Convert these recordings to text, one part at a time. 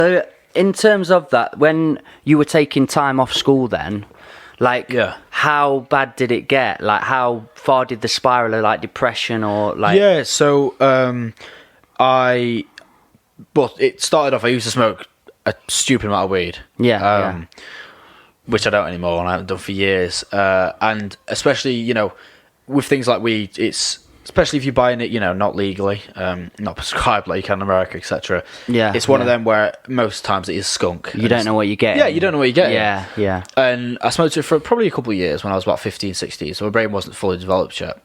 So in terms of that, when you were taking time off school then, like, how bad did it get? Like, how far did the spiral of, like, depression or, like... Yeah, so, But it started off, I used to smoke a stupid amount of weed. Yeah, which I don't anymore, and I haven't done for years. And especially, you know, with things like weed, it's... Especially if you're buying it, you know, not legally, not prescribed like you can in America, etc. Yeah, it's one of them where most times it is skunk. You don't know what you get. Yeah, you don't know what you get. Yeah. And I smoked it for probably a couple of years when I was about 15, 16, so my brain wasn't fully developed yet,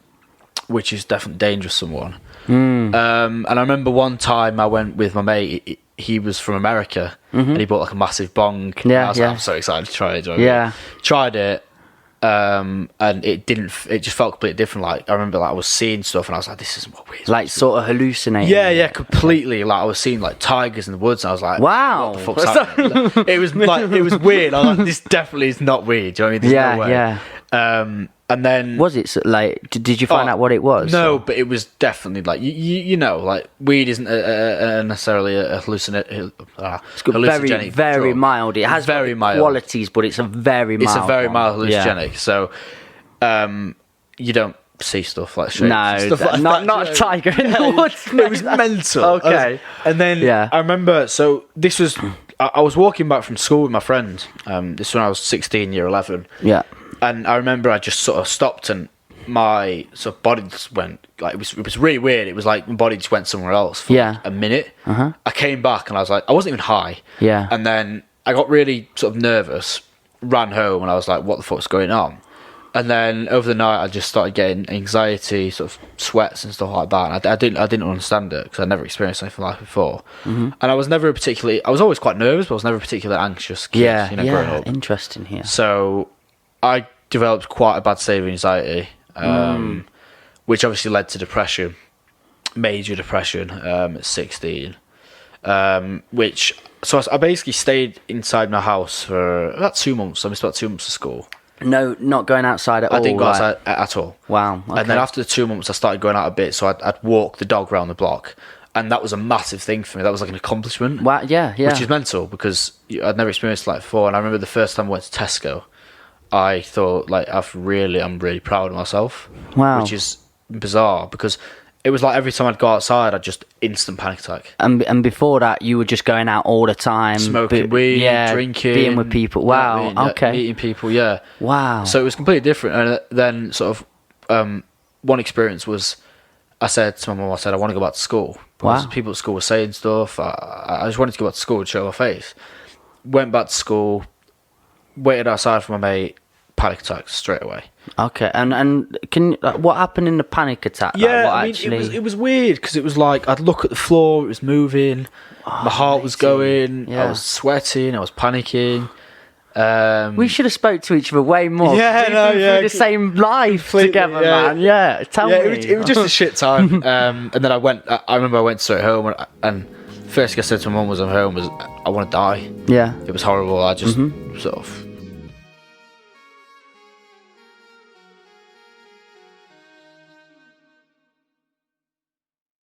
which is definitely dangerous to someone. And I remember one time I went with my mate, he was from America, and he bought like a massive bong. I was like, I'm so excited to try it. Tried it. And it just felt completely different. Like I remember, like I was seeing stuff, and I was like, "This isn't what weed." Like sort of hallucinating. Yeah, completely. Like I was seeing like tigers in the woods, and I was like, "Wow, what the fuck's happening?" It was weird. I was like, "This definitely is not weed." Do you know what I mean? There's no way. And then was it like? Did you find out what it was? No, or? But it was definitely like you know, like weed isn't necessarily a hallucinogenic. It's got very mild. It has very mild qualities, but it's a very mild. It's a very mild hallucinogenic. So, you don't see stuff like shit. No, stuff like not a tiger in the woods. It was mental. Okay, and then I remember. So this was. I was walking back from school with my friend. This was when I was 16, year 11. Yeah. And I remember I just sort of stopped and my sort of body just went, like, it was really weird. It was like my body just went somewhere else for like a minute. I came back and I was like, I wasn't even high. Yeah. And then I got really sort of nervous, ran home, and I was like, what the fuck's going on? And then over the night I just started getting anxiety, sort of sweats and stuff like that. And I didn't understand it because I'd never experienced anything like it before. And I was never I was always quite nervous, but I was never a particularly anxious kid, growing up. Interesting here. So I developed quite a bad state of anxiety, which obviously led to depression, major depression, at 16. So I basically stayed inside my house for about 2 months. I missed about 2 months of school. No, not going outside at all. I didn't go outside at all. Wow. Okay. And then after the 2 months, I started going out a bit. So I'd walk the dog around the block. And that was a massitive thing for me. That was like an accomplishment. Wow, yeah. Which is mental because I'd never experienced it like before. And I remember the first time I went to Tesco, I thought, like, I'm really proud of myself. Wow. Which is bizarre because it was like every time I'd go outside, I'd just instant panic attack. And before that, you were just going out all the time, smoking weed, drinking, being with people. Wow. Okay. Meeting people. Yeah. Wow. So it was completely different. And then sort of one experience was, I said to my mum, I want to go back to school. Because people at school were saying stuff. I just wanted to go back to school and show my face. Went back to school, waited outside for my mate, panic attack straight away. Okay, and what happened in the panic attack? Yeah, I mean, it was weird because it was like I'd look at the floor, it was moving, my heart was going, I was sweating, I was panicking. We should have spoke to each other way more. Yeah, through the same life together, man. Yeah, tell me. It was just a shit time. And then I remember I went straight home and first thing I said to my mum was I'm home was I want to die. Yeah. It was horrible. I just sort of